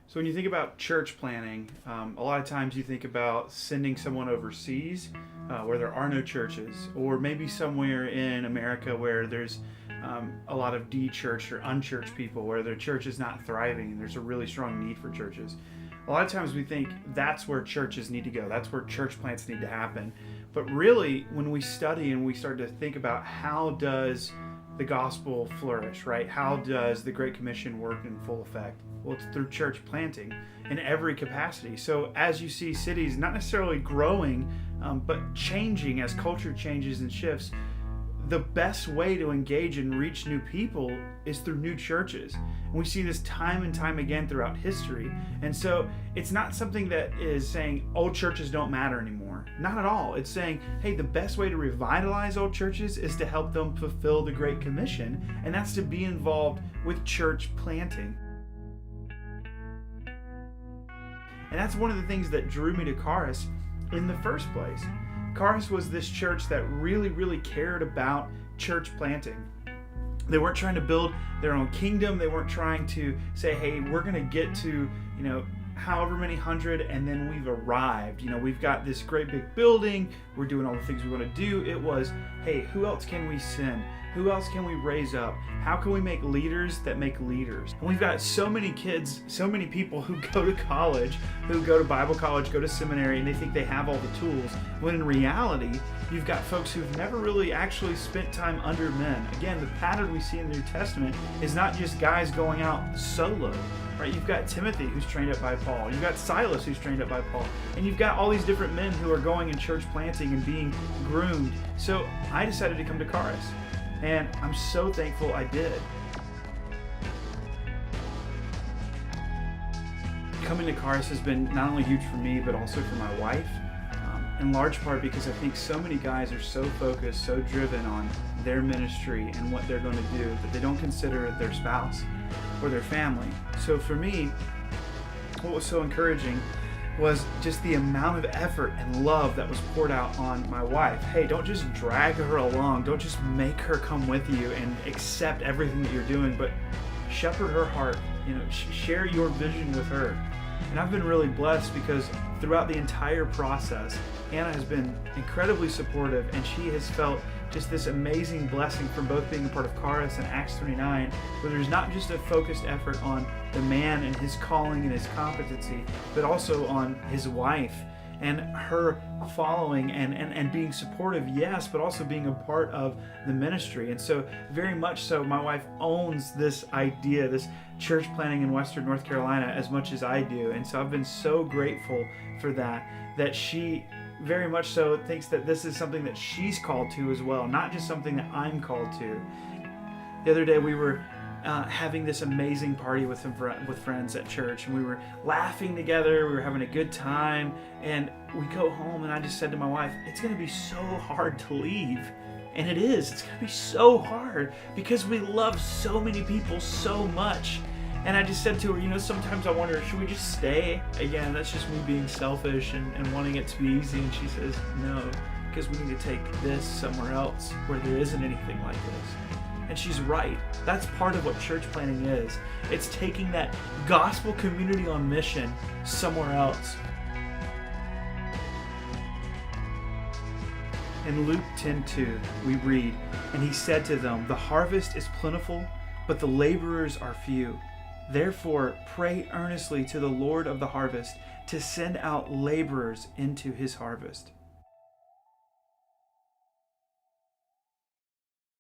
So when you think about church planning, a lot of times you think about sending someone overseas where there are no churches, or maybe somewhere in America where there's a lot of de-churched or unchurched people, where their church is not thriving and there's a really strong need for churches. A lot of times we think that's where churches need to go, that's where church plants need to happen. But really, when we study and we start to think about how does the gospel flourish, right? How does the Great Commission work in full effect? Well, it's through church planting in every capacity. So as you see cities not necessarily growing, but changing as culture changes and shifts, the best way to engage and reach new people is through new churches. And we see this time and time again throughout history. And so it's not something that is saying old churches don't matter anymore. Not at all. It's saying, hey, the best way to revitalize old churches is to help them fulfill the Great Commission, and that's to be involved with church planting. And that's one of the things that drew me to Karis in the first place. Karis was this church that really, really cared about church planting. They weren't trying to build their own kingdom. They weren't trying to say, hey, we're going to get to, however many hundred, and then we've arrived. We've got this great big building. We're doing all the things we want to do. It was, hey, who else can we send? Who else can we raise up? How can we make leaders that make leaders? And we've got so many kids, so many people who go to college, who go to Bible college, go to seminary, and they think they have all the tools. When in reality, you've got folks who've never really actually spent time under men. Again, the pattern we see in the New Testament is not just guys going out solo. Right? You've got Timothy, who's trained up by Paul. You've got Silas, who's trained up by Paul. And you've got all these different men who are going in church planting and being groomed. So I decided to come to Karis. And I'm so thankful I did. Coming to Karis has been not only huge for me, but also for my wife. In large part because I think so many guys are so focused, so driven on their ministry and what they're going to do that they don't consider their spouse or their family. So for me, what was so encouraging was just the amount of effort and love that was poured out on my wife. Hey, don't just drag her along. Don't just make her come with you and accept everything that you're doing, but shepherd her heart. Share your vision with her. And I've been really blessed because throughout the entire process, Anna has been incredibly supportive, and she has felt just this amazing blessing from both being a part of Karis and Acts 29, where there's not just a focused effort on the man and his calling and his competency, but also on his wife and her following and being supportive, yes, but also being a part of the ministry. And so very much so, my wife owns this idea, this church planning in Western North Carolina as much as I do. And so I've been so grateful for that she very much so thinks that this is something that she's called to as well, not just something that I'm called to. The other day we were having this amazing party with friends at church, and we were laughing together, we were having a good time, and we go home and I just said to my wife, it's going to be so hard to leave. And it is. It's going to be so hard because we love so many people so much. And I just said to her, sometimes I wonder, should we just stay? Again, that's just me being selfish and wanting it to be easy. And she says, no, because we need to take this somewhere else where there isn't anything like this. And she's right. That's part of what church planting is. It's taking that gospel community on mission somewhere else. In Luke 10:2, we read, "And he said to them, the harvest is plentiful, but the laborers are few. Therefore, pray earnestly to the Lord of the harvest to send out laborers into his harvest."